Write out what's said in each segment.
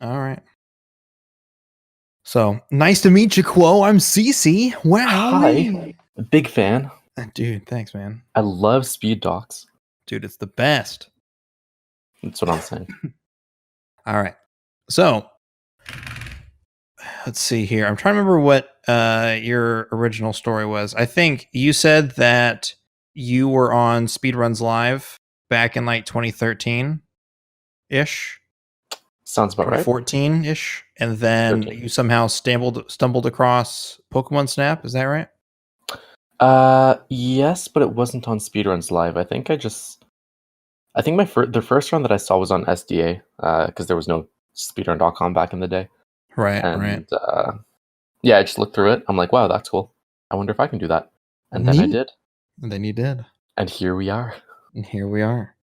All right. So nice to meet you, Quo. I'm CC. Wow. Hi, big fan. Dude, thanks, man. I love speed docs. Dude, it's the best. That's what I'm saying. All right. So let's see here. I'm trying to remember what your original story was. I think you said that you were on Speedruns Live back in like 2013-ish. Sounds about right. 2014-ish. And then 13. you somehow stumbled across Pokemon Snap. Is that right? Yes, but it wasn't on Speedruns Live. I think the first run that I saw was on SDA, because there was no speedrun.com back in the day. Right. And yeah, I just looked through it. I'm like, wow, that's cool. I wonder if I can do that. And then I did. And then you did. And here we are. And here we are.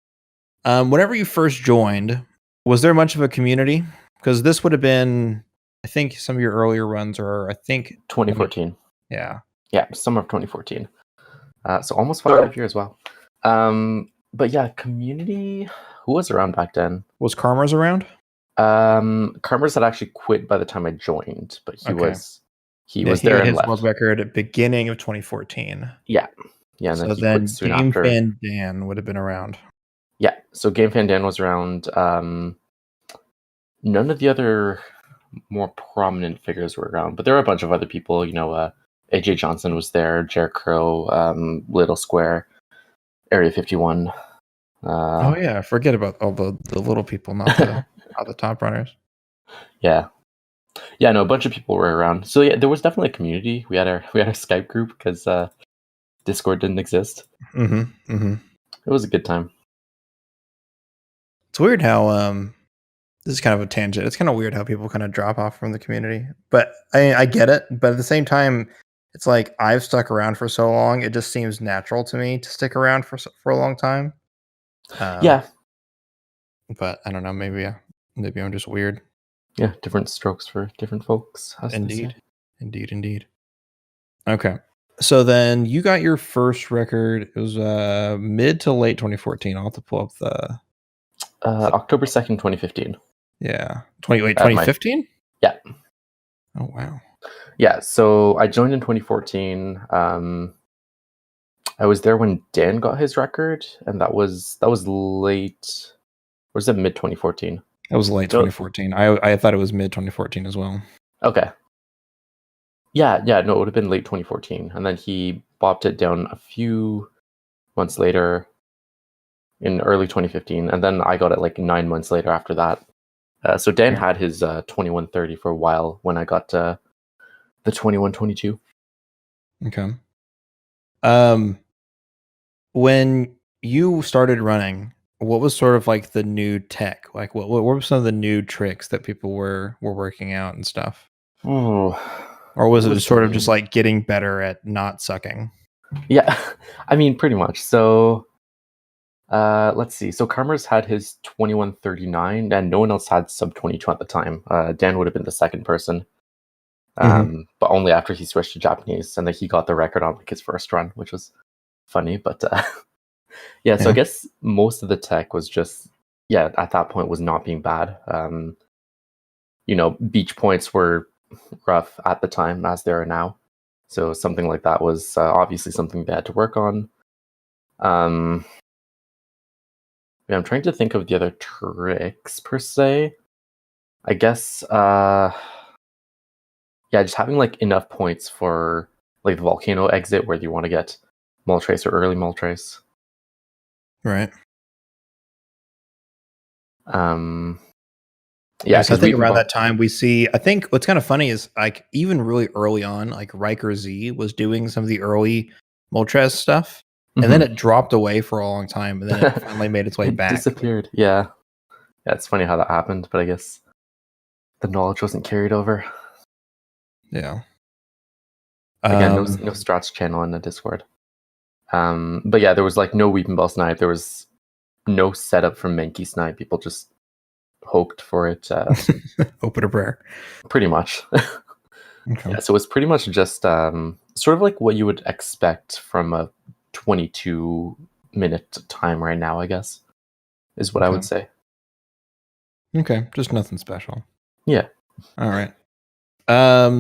Whenever you first joined, was there much of a community? Because this would have been, I think, some of your earlier runs, or I think 2014. Yeah. Yeah, summer of 2014. So almost 5 years. Wow. But yeah, community. Who was around back then? Was Karma's around? Karma's had actually quit by the time I joined, but he was there and his left. world record at beginning of 2014. Yeah. And so then he then quit soon Game after. Fan Dan would have been around. Yeah, so Game Fan Dan was around. None of the other more prominent figures were around, but there were a bunch of other people. AJ Johnson was there, Jer Crow, Little Square, Area 51. Oh yeah, forget about all the little people, not the top runners. Yeah, no, a bunch of people were around. So yeah, there was definitely a community. We had our Skype group because Discord didn't exist. It was a good time. It's weird how this is kind of a tangent. It's kind of weird how people kind of drop off from the community, but I get it. But at the same time, it's like I've stuck around for so long; it just seems natural to me to stick around for a long time. Yeah, but I don't know. Maybe I'm just weird. Yeah, different strokes for different folks. Indeed. Okay, so then you got your first record. It was mid to late 2014. I'll have to pull up the October 2nd, 2015. Yeah, 2015. Yeah. Oh wow. Yeah, so I joined in 2014. I was there when Dan got his record, and that was late. Or was it mid 2014? It was late 2014. I thought it was mid 2014 as well. Okay. Yeah, no, it would have been late 2014, and then he bopped it down a few months later in early 2015, and then I got it like 9 months later after that. So Dan had his 2130 for a while when I got the 2122. Okay. When you started running, what was sort of like the new tech? Like what were some of the new tricks that people were working out and stuff? Oh, or was it sort of just like getting better at not sucking? Yeah, I mean, pretty much. So let's see. So Karma's had his 2139, and no one else had sub 22 at the time. Dan would have been the second person, but only after he switched to Japanese, and then he got the record on like his first run, which was funny. But yeah, so I guess most of the tech was just at that point was not being bad. Beach points were rough at the time as they are now, so something like that was obviously something they had to work on. I'm trying to think of the other tricks per se. I guess just having like enough points for like the volcano exit where you want to get MOTRES or early MOTRES. Right. Yeah, so I think around that time we see, I think what's kind of funny is like even really early on, like Riker Z was doing some of the early MOTRES stuff, and then it dropped away for a long time, and then it finally made its way back. Disappeared. Yeah, it's funny how that happened, but I guess the knowledge wasn't carried over. Yeah. Again, no strats channel in the Discord. But yeah, there was like no Weeping Bell snipe. There was no setup for Mankey snipe. People just hoped for it. Open a prayer. Pretty much. Okay. Yeah, so it was pretty much just sort of like what you would expect from a 22-minute time right now, I guess, is what I would say. Okay, just nothing special. Yeah. All right.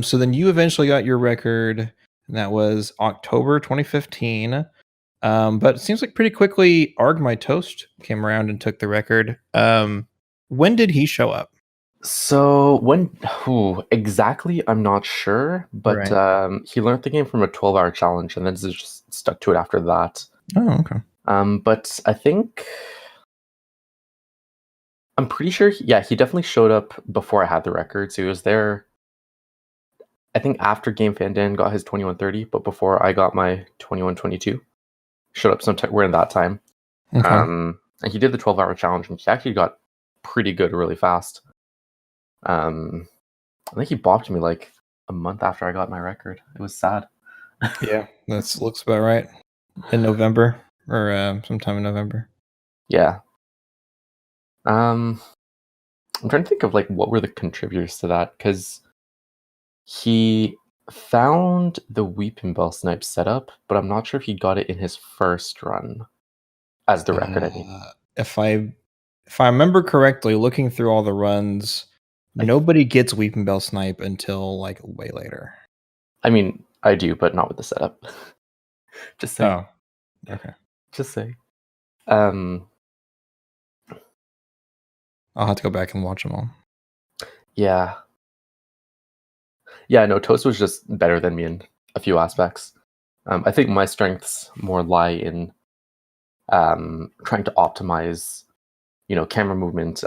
So then you eventually got your record, and that was October 2015. But it seems like pretty quickly Arg My Toast came around and took the record. When did he show up? So when exactly, I'm not sure, but Right. he learned the game from a 12-hour challenge, and then just stuck to it after that. Oh, okay. But I think I'm pretty sure. He definitely showed up before I had the record. So he was there. I think after Game Fan Dan got his 2130, but before I got my 2122. Showed up sometime. We're in that time. Okay. And he did the 12-hour challenge, and he actually got pretty good really fast. I think he bopped me like a month after I got my record. It was sad. Yeah, that looks about right. In November or sometime in November. Yeah. I'm trying to think of like what were the contributors to that, because he found the Weeping Bell snipe setup, but I'm not sure if he got it in his first run as the record. I mean, If I remember correctly, looking through all the runs, nobody gets Weeping Bell Snipe until like way later. I mean, I do, but not with the setup. Just saying. Oh, okay. Just saying. I'll have to go back and watch them all. Yeah. Yeah, no, Toast was just better than me in a few aspects. I think my strengths more lie in trying to optimize, camera movement,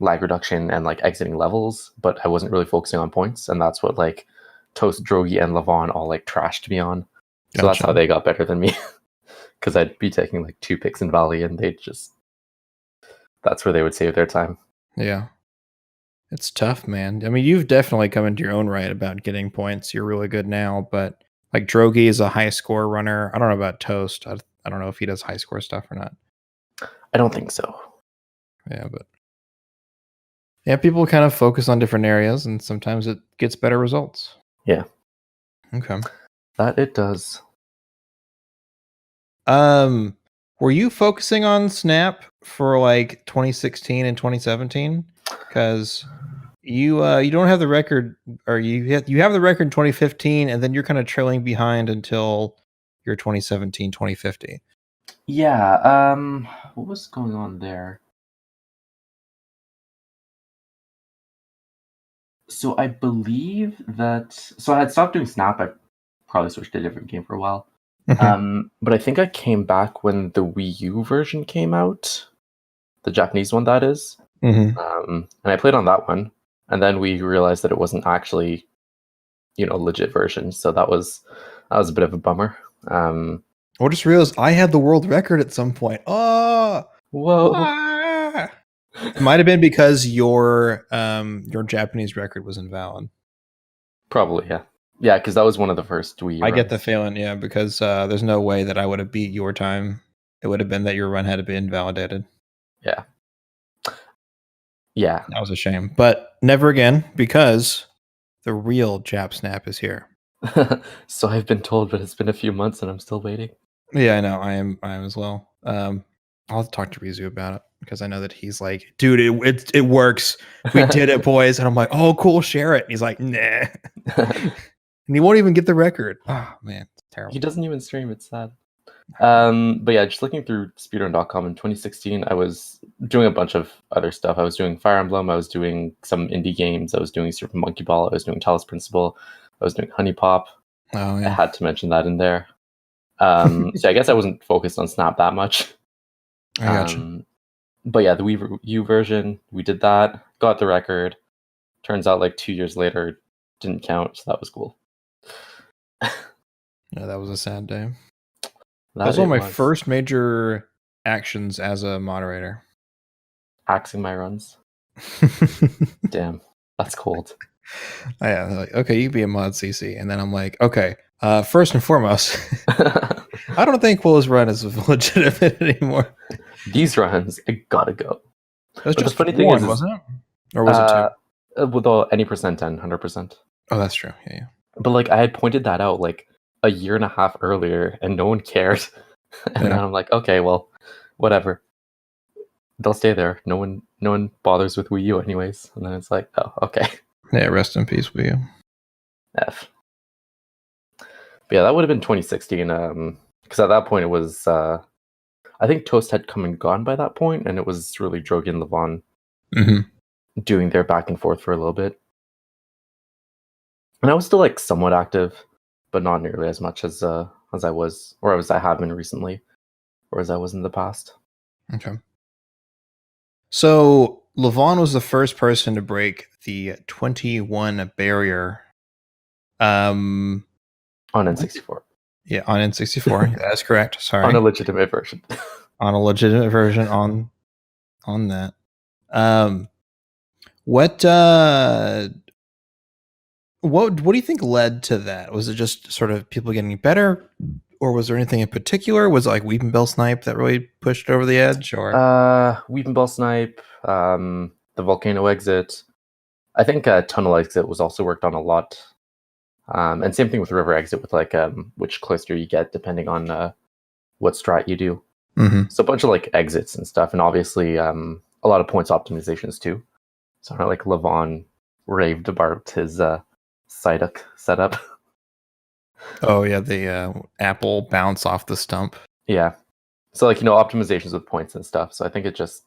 lag reduction, and like exiting levels, but I wasn't really focusing on points, and that's what like Toast, Drogi, and Levon all like trashed me on. So that's how they got better than me. Because I'd be taking like 2 picks in Valley, and that's where they would save their time. Yeah. It's tough, man. I mean, you've definitely come into your own right about getting points. You're really good now, but like Drogi is a high score runner. I don't know about Toast. I don't know if he does high score stuff or not. I don't think so. Yeah, but yeah, people kind of focus on different areas, and sometimes it gets better results. Yeah. Okay. That it does. Were you focusing on Snap for like 2016 and 2017? Because you don't have the record, or you have the record in 2015, and then you're kind of trailing behind until your 2017, 2050. Yeah. What was going on there? So I believe that. So I had stopped doing Snap. I probably switched to a different game for a while. But I think I came back when the Wii U version came out, the Japanese one, that is. And I played on that one, and then we realized that it wasn't actually, legit version. So that was a bit of a bummer. I just realized I had the world record at some point. Oh, whoa! Ah! It might have been because your Japanese record was invalid. Probably, yeah. Yeah, because that was one of the first Wii U I runs. get the feeling, yeah, because there's no way that I would have beat your time. It would have been that your run had to be invalidated. Yeah. Yeah. That was a shame. But never again, because the real Jap Snap is here. So I've been told, but it's been a few months and I'm still waiting. Yeah, I know. I am as well. I'll talk to Rizu about it because I know that he's like, dude, it works. We did it, boys. And I'm like, oh, cool, share it. And he's like, nah. And he won't even get the record. Oh man, it's terrible. He doesn't even stream. It's sad. But yeah, just looking through speedrun.com in 2016, I was doing a bunch of other stuff. I was doing Fire Emblem. I was doing some indie games. I was doing Super Monkey Ball. I was doing Talos Principle. I was doing Honey Pop. Oh yeah. I had to mention that in there. So I guess I wasn't focused on Snap that much. I gotcha. But yeah, the Wii U version, we did that, got the record. Turns out like 2 years later, didn't count, so that was cool. Yeah, that was a sad day. That was one of my first major actions as a moderator. Axing my runs. Damn, that's cold. Yeah, like, okay, you be a mod CC, and then I'm like, okay, first and foremost, I don't think Will's run is legitimate anymore. These runs, I gotta go. That's just the funny thing is, wasn't it? Or was it 2? With any percent 10, 100%. Oh, that's true. Yeah. But like I had pointed that out like a year and a half earlier, and no one cared. And then I'm like, okay, well, whatever. They'll stay there. No one no one bothers with Wii U anyways. And then it's like, oh, okay. Yeah, rest in peace, Wii U. F. But yeah, that would have been 2016. Because at that point it was, I think Toast had come and gone by that point, and it was really Drogi and Levon doing their back and forth for a little bit. And I was still like somewhat active, but not nearly as much as I was, or as I have been recently, or as I was in the past. Okay. So Levon was the first person to break the 21 barrier. On N64. Yeah, on N64. That's correct. Sorry. On a legitimate version. On a legitimate version on that. What do you think led to that? Was it just sort of people getting better, or was there anything in particular? Was it like Weeping Bell Snipe that really pushed over the edge, or Weeping Bell Snipe, the Volcano Exit. I think Tunnel Exit was also worked on a lot. And same thing with River Exit, with like which cluster you get depending on what strat you do. So a bunch of like exits and stuff, and obviously a lot of points optimizations too. So like Levon raved about his Psyduck setup. Oh yeah, the apple bounce off the stump. Yeah. So like, optimizations with points and stuff. So I think it just,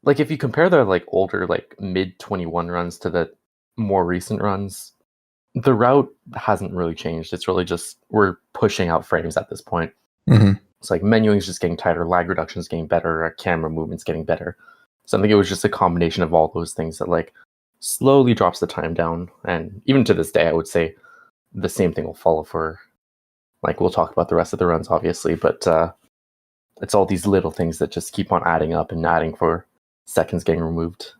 like, if you compare the like older like mid 21 runs to the more recent runs, the route hasn't really changed. It's really just we're pushing out frames at this point. It's like menuing is just getting tighter, lag reduction is getting better, camera movement's getting better. So I think it was just a combination of all those things that like slowly drops the time down. And even to this day, I would say the same thing will follow for, like, we'll talk about the rest of the runs obviously, but it's all these little things that just keep on adding up and adding for seconds getting removed.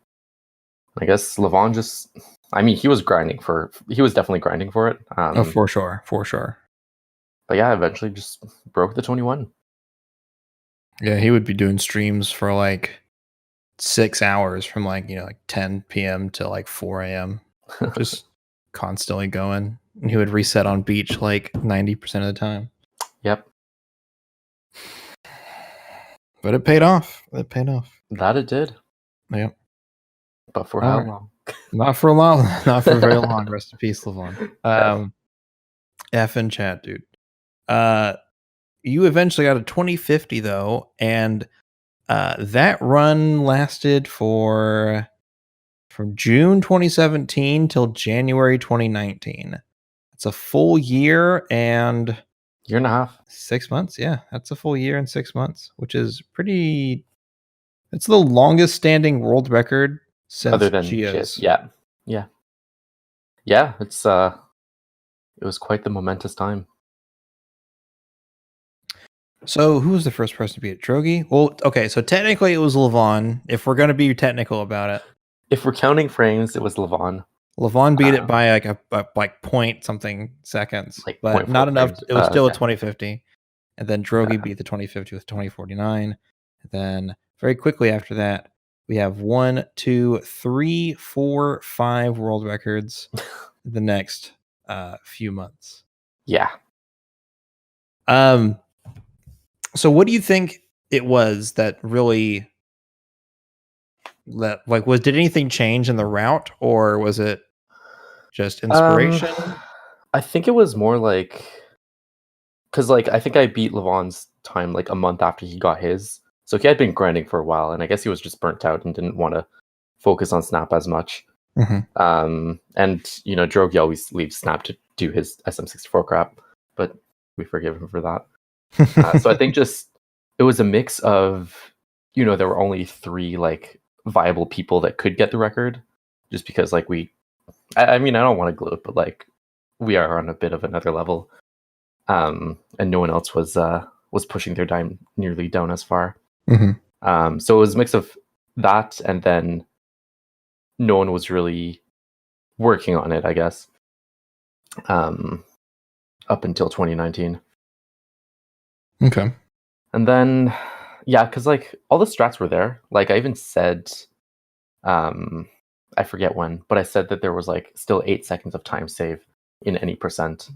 I guess Levon just, I mean, he was definitely grinding for it. Oh, for sure. But yeah, eventually just broke the 21. Yeah, he would be doing streams for like 6 hours from like 10 p.m. to like 4 a.m. just constantly going. And he would reset on beach like 90% of the time. Yep. But it paid off. That it did. Yep. But for how long? Not for a long, not for very long. Rest in peace, Levon. F in chat, dude. You eventually got a 2050 though, and that run lasted from June 2017 till January 2019. It's a full year and year and a half, 6 months. Yeah, that's a full year and 6 months, which is pretty. It's the longest standing world record since other than Geo's. Yeah. It's it was quite the momentous time. So who was the first person to beat it? Drogi? Well, okay, so technically it was Levon, if we're going to be technical about it. If we're counting frames, it was Levon. Levon beat it by like a point something seconds, like but not enough. Frames. It was still a 2050. And then Drogi beat the 2050 with 2049. And then very quickly after that, we have 1, 2, 3, 4, 5 world records the next few months. Yeah. So what do you think it was that really did anything change in the route, or was it just inspiration? I think it was more like, because like I think I beat Levon's time like a month after he got his, so he had been grinding for a while, and I guess he was just burnt out and didn't want to focus on Snap as much. And Drogi always leaves Snap to do his SM64 crap, but we forgive him for that. So I think just it was a mix of, there were only 3 like viable people that could get the record, just because like I mean, I don't want to gloat, but like we are on a bit of another level, and no one else was pushing their time nearly down as far. So it was a mix of that, and then no one was really working on it, I guess, up until 2019. Okay. And then, yeah, because like all the strats were there. Like I even said, I forget when, but I said that there was like still 8 seconds of time save in any percent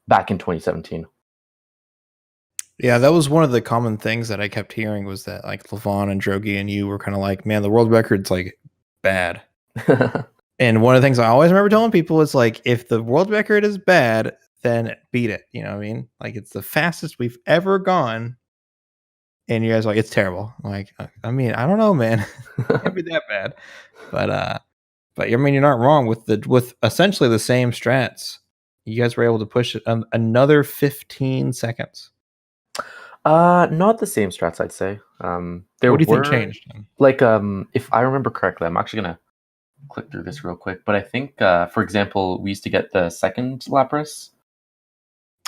back in 2017. Yeah, that was one of the common things that I kept hearing was that like Levon and Drogi and you were kind of like, man, the world record's like bad. And one of the things I always remember telling people is like, if the world record is bad, then beat it. You know what I mean? Like it's the fastest we've ever gone. And you guys are like, it's terrible. I'm like, I mean, I don't know, man. It can't be that bad. But I mean, you're not wrong with essentially the same strats. You guys were able to push it another 15 seconds. Not the same strats, I'd say. There What do you think were changed then? like if I remember correctly, I'm actually gonna click through this real quick. But I think, for example, we used to get the second Lapras.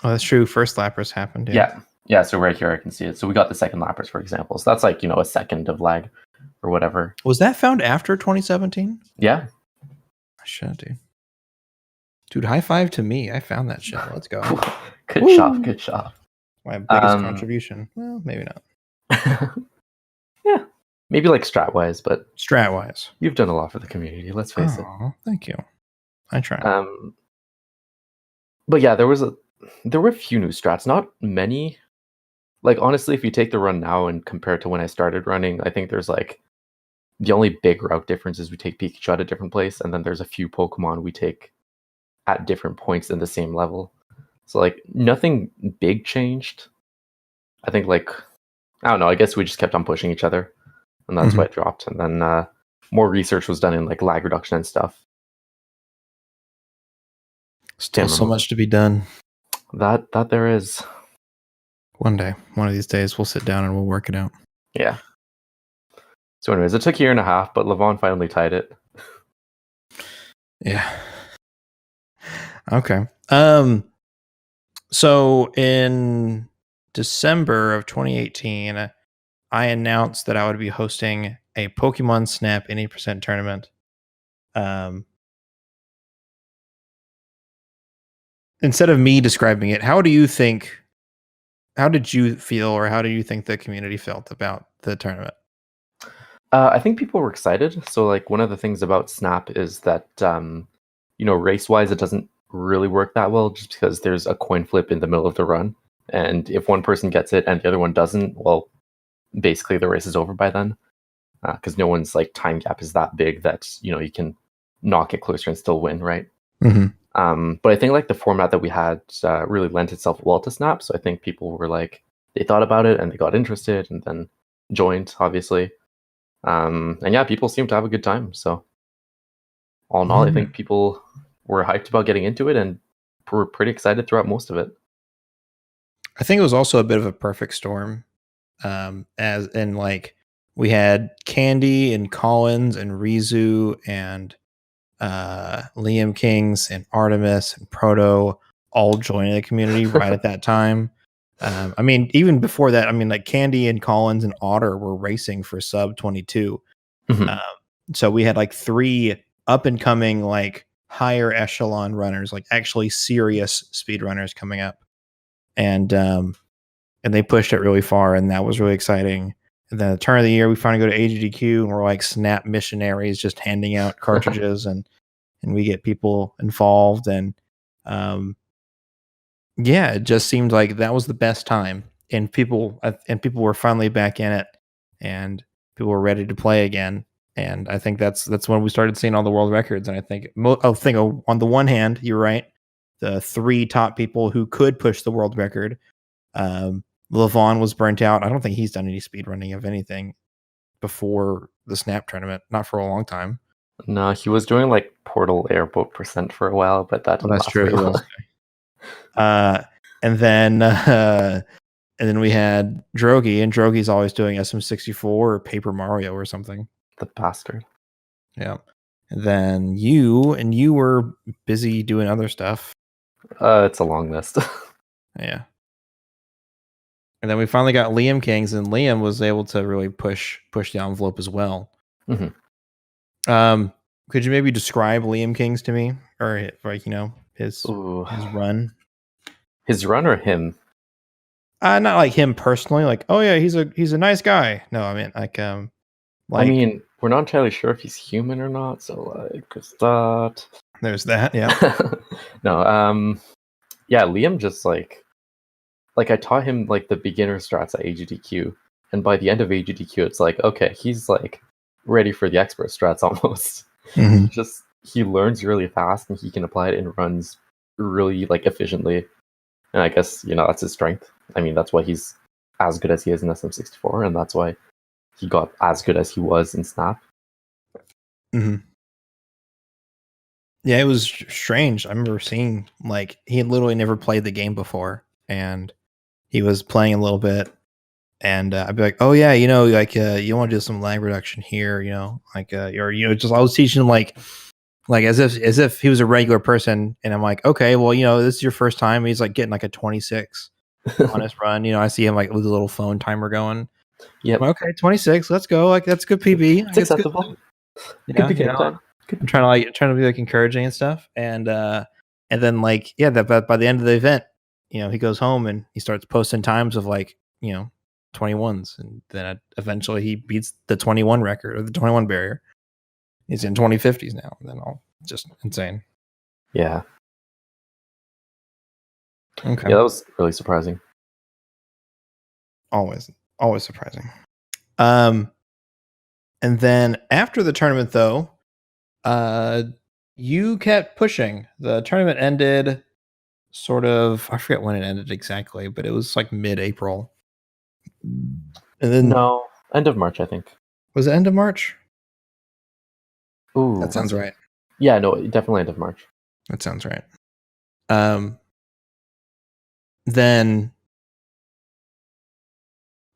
Oh, that's true. First Lapras happened. Yeah. So right here I can see it. So we got the second Lapras, for example. So that's like a second of lag or whatever. Was that found after 2017? Yeah. Shit, dude. Dude, high five to me. I found that shit. Let's go. Good Woo! job. Good job. My biggest contribution. Well, maybe not. Yeah. Maybe like strat wise, but Strat wise. you've done a lot for the community, let's face it. Thank you. I try. But yeah, there were a few new strats, not many. Like honestly, if you take the run now and compare it to when I started running, I think there's like the only big route difference is we take Pikachu at a different place, and then there's a few Pokemon we take at different points in the same level. So like nothing big changed. I think like I don't know, I guess we just kept on pushing each other, and that's why it dropped. And then more research was done in like lag reduction and stuff. Still so much to be done. That there is. One day, one of these days, we'll sit down and we'll work it out. Yeah. So anyways, it took a year and a half, but Levon finally tied it. Yeah. Okay. So in December of 2018, I announced that I would be hosting a Pokemon Snap 80% tournament. Instead of me describing it, how did you feel, or how do you think the community felt about the tournament? I think people were excited. So like one of the things about Snap is that race-wise it doesn't really work that well, just because there's a coin flip in the middle of the run, and if one person gets it and the other one doesn't, well, basically the race is over by then, because no one's like time gap is that big that you can knock it closer and still win, right? But I think like the format that we had really lent itself well to Snap, so I think people were like, they thought about it and they got interested and then joined, obviously. And yeah, people seem to have a good time. So all in all, I think people were hyped about getting into it and were pretty excited throughout most of it. I think it was also a bit of a perfect storm, as in like we had Candy and Collins and Rizu and Liam Kings and Artemis and Proto all joining the community right at that time. I mean, even before that, I mean, like Candy and Collins and Otter were racing for sub 22. So we had like 3 up and coming, like higher echelon runners, like actually serious speed runners coming up. And they pushed it really far, and that was really exciting. And then at the turn of the year, we finally go to AGDQ, and we're like Snap missionaries, just handing out cartridges, and we get people involved. And yeah, it just seemed like that was the best time, and people were finally back in it, and people were ready to play again. And I think that's when we started seeing all the world records. And I think on the one hand, you're right, the 3 top people who could push the world record. Levon was burnt out. I don't think he's done any speed running of anything before the Snap tournament, not for a long time. No, he was doing like Portal airboat % for a while, but that's true. He was. And then we had Drogi, and Drogi's always doing SM64 or Paper Mario or something. The bastard. Yeah. And then you were busy doing other stuff. It's a long list. Yeah. And then we finally got Liam Kings, and Liam was able to really push the envelope as well. Could you maybe describe Liam Kings to me, or like his run? His run or him? Not like him personally. Like, oh yeah, he's a nice guy. No, I mean like I mean, we're not entirely sure if he's human or not. So like, there's that. Yeah. No. Yeah, Liam just like like I taught him like the beginner strats at AGDQ, and by the end of AGDQ, it's like, okay, he's like ready for the expert strats almost. Mhm. He learns really fast and he can apply it in runs really like efficiently. And I guess, that's his strength. I mean, that's why he's as good as he is in SM64, and that's why he got as good as he was in Snap. Mhm. Yeah, it was strange. I remember seeing like he had literally never played the game before, and he was playing a little bit, and I'd be like, "Oh yeah, like you want to do some lag reduction here, like or just I was teaching him like as if he was a regular person, and I'm like, okay, well, this is your first time. He's like getting like a 26 on his run. I see him like with a little phone timer going. Yep. I'm like, okay, 26, let's go. Like that's good PB. It's Like, it's good. acceptable. Good Yeah, beginning time. I'm trying to be like encouraging and stuff, and then like that by the end of the event, he goes home and he starts posting times of like 21s, and then eventually he beats the 21 record or the 21 barrier. He's in 2050s now. And then all just insane. Yeah. Okay. Yeah, that was really surprising. Always surprising. And then after the tournament, though, you kept pushing. The tournament ended sort of, I forget when it ended exactly, but it was like mid-April. And then No, end of March, I think. was it end of March? Ooh, That sounds right. Yeah, no, definitely end of March. That sounds right. Then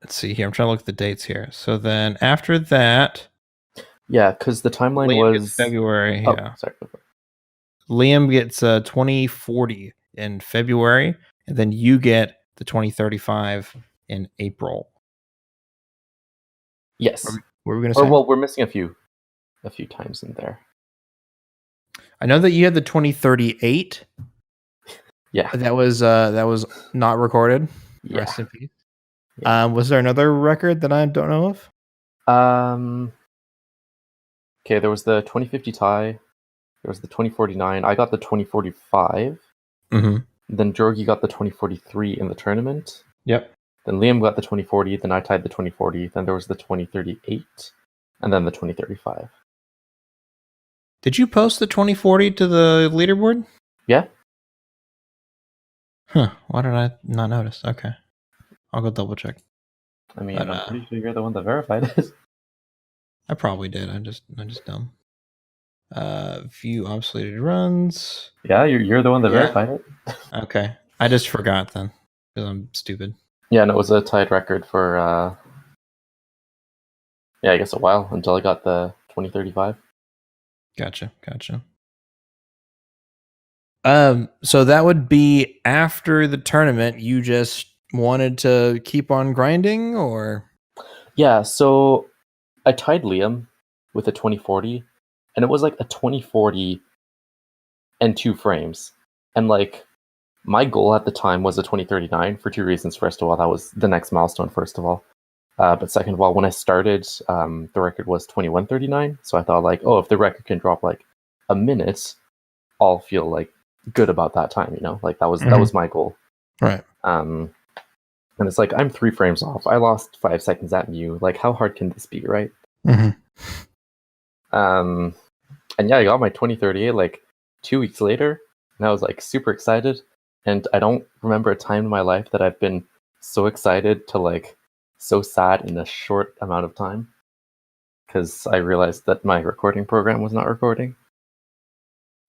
let's see here. I'm trying to look at the dates here. So then after that, yeah, because the timeline Liam was gets February. Oh, Yeah, sorry. Liam gets 2040 in February, and then you get the 2035 in April. Yes. What were we going to Or say? well, we're missing a few times in there. I know that you had the 2038. Yeah. That was not recorded. Yeah. Rest in peace. Yeah. Was there another record that I don't know of? Okay, there was the 2050 tie. There was the 2049. I got the 2045. Mm-hmm. Then Jorgi got the 2043 in the tournament. Yep. Then Liam got the 2040. Then I tied the 2040. Then there was the 2038. And then the 2035. Did you post the 2040 to the leaderboard? Yeah. Huh. Why did I not notice? Okay. I'll go double check. I mean, I'm pretty sure you're the one that verified it. I probably did. I'm just dumb. View obsoleted runs. Yeah, you're the one that verified it. Okay. I just forgot then because I'm stupid. Yeah, and it was a tied record for I guess a while until I got the 2035. Gotcha. So that would be after the tournament. You just wanted to keep on grinding, or? Yeah, so I tied Liam with a 2040, and it was like a 2040 and 2 frames. And like my goal at the time was a 2039 for 2 reasons. First of all, that was the next milestone, first of all. But second of all, when I started, the record was 2139. So I thought like, oh, if the record can drop like a minute, I'll feel like good about that time, Like that was my goal. Right. And it's like I'm 3 frames off. I lost 5 seconds at Mew. Like how hard can this be, right? Mm-hmm. And yeah, I got my 2038 like 2 weeks later, and I was like super excited. And I don't remember a time in my life that I've been so excited to like so sad in a short amount of time, because I realized that my recording program was not recording.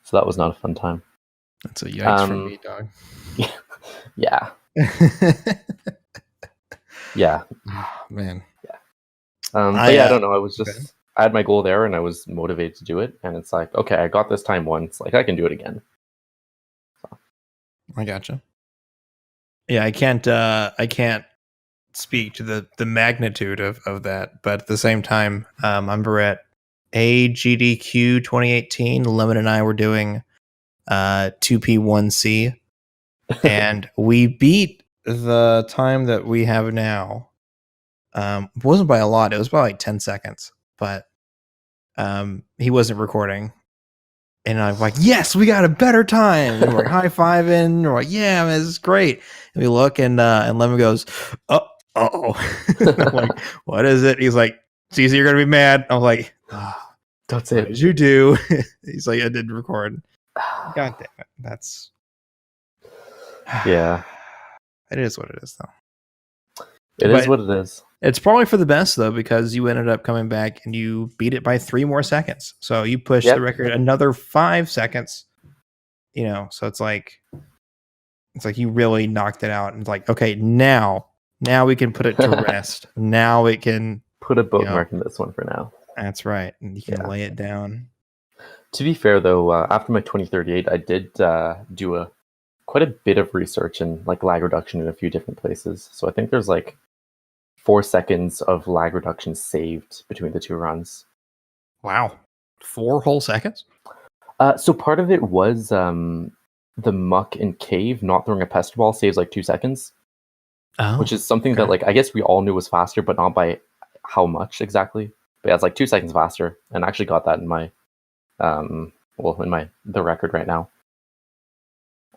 So that was not a fun time. That's a yikes for me, dog. Yeah. Yeah. Oh, man. Yeah. But yeah, I don't know. I was just I had my goal there, and I was motivated to do it. And it's like, okay, I got this time once. Like I can do it again. So. I gotcha. Yeah, I can't speak to the magnitude of that, but at the same time, I remember at AGDQ 2018, Lemon and I were doing 2P1C, and we beat the time that we have now. It wasn't by a lot; it was by like 10 seconds, but he wasn't recording, And I'm like, yes, we got a better time. And we're like high-fiving. And we're like, yeah, man, this is great. And we look, and Lemon goes, uh-oh. I'm like, what is it? He's like, CC, you're going to be mad. I'm like, That's what it. did you do? He's like, I didn't record. God damn it. That's... Yeah. It is what it is, though. It is what it is. It's probably for the best, though, because you ended up coming back and you beat it by 3 more seconds. So you pushed the record another 5 seconds. You know, so it's like you really knocked it out. And it's like, okay, now we can put it to rest. Now it can put a bookmark in this one for now. That's right. And you can lay it down. To be fair, though, after my 2038, I did do quite a bit of research and like lag reduction in a few different places. So I think there's like 4 seconds of lag reduction saved between the 2 runs. Wow. 4 whole seconds? So part of it was the muck and cave not throwing a pester ball saves like 2 seconds. Oh, which is something that like I guess we all knew was faster, but not by how much exactly. But yeah, it's like 2 seconds faster, and I actually got that in my the record right now.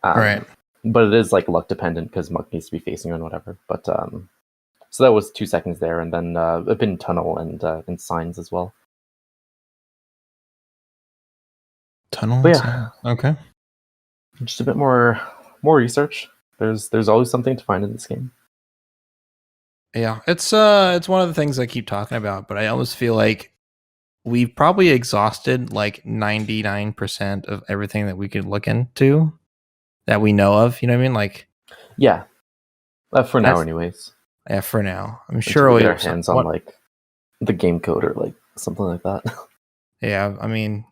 Right. But it is like luck dependent because muck needs to be facing on whatever. But so that was 2 seconds there, and then a bit in tunnel and signs as well. Tunnel. But yeah, okay. Just a bit more research. There's always something to find in this game. Yeah, it's one of the things I keep talking about, but I almost feel like we've probably exhausted like 99% of everything that we could look into that we know of. You know what I mean? Like, yeah, for now, anyways. Yeah, for now. I'm Until sure we get our hands on like the game code or like something like that. Yeah, I mean,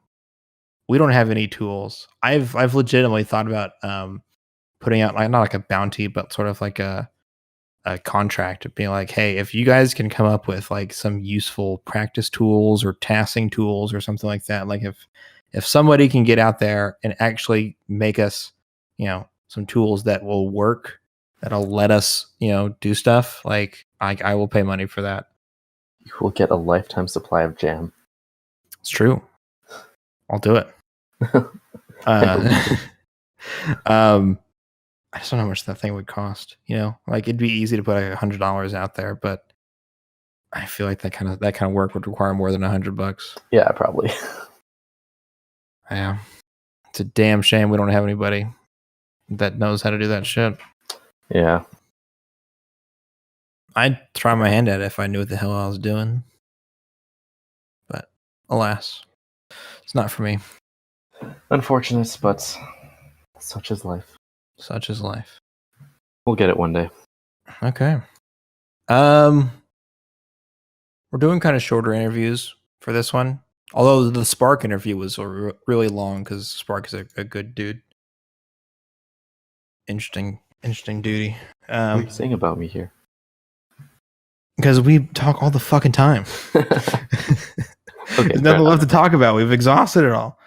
we don't have any tools. I've legitimately thought about putting out like not like a bounty, but sort of like a contract of being like, hey, if you guys can come up with like some useful practice tools or tasking tools or something like that, like if somebody can get out there and actually make us, some tools that will work, that'll let us, do stuff, like I will pay money for that. You will get a lifetime supply of jam. It's true. I'll do it. I just don't know how much that thing would cost. Like it'd be easy to put like $100 out there, but I feel like that kind of work would require more than $100. Yeah, probably. Yeah, it's a damn shame we don't have anybody that knows how to do that shit. Yeah, I'd try my hand at it if I knew what the hell I was doing, but alas, it's not for me. Unfortunate, but such is life. Such is life. We'll get it one day. Okay. We're doing kind of shorter interviews for this one. Although the Spark interview was really long because Spark is a good dude. Interesting duty. What are you saying about me here? Because we talk all the fucking time. Okay, there's nothing left to talk about. We've exhausted it all.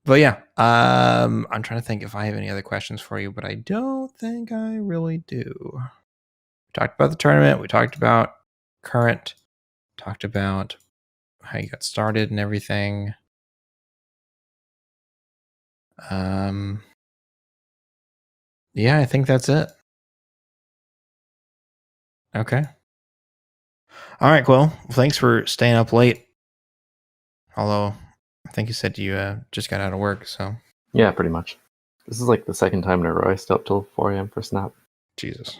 But yeah, I'm trying to think if I have any other questions for you, but I don't think I really do. We talked about the tournament. We talked about current. Talked about how you got started and everything. Yeah, I think that's it. Okay. All right, well, thanks for staying up late. Although, I think you said you just got out of work, so. Yeah, pretty much. This is like the second time in a row I stay up till 4 a.m. for Snap. Jesus.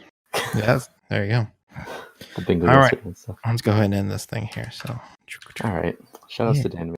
Yeah, there you go. The bingo all right, let's go ahead and end this thing here. So. All right. Shout outs to Dan.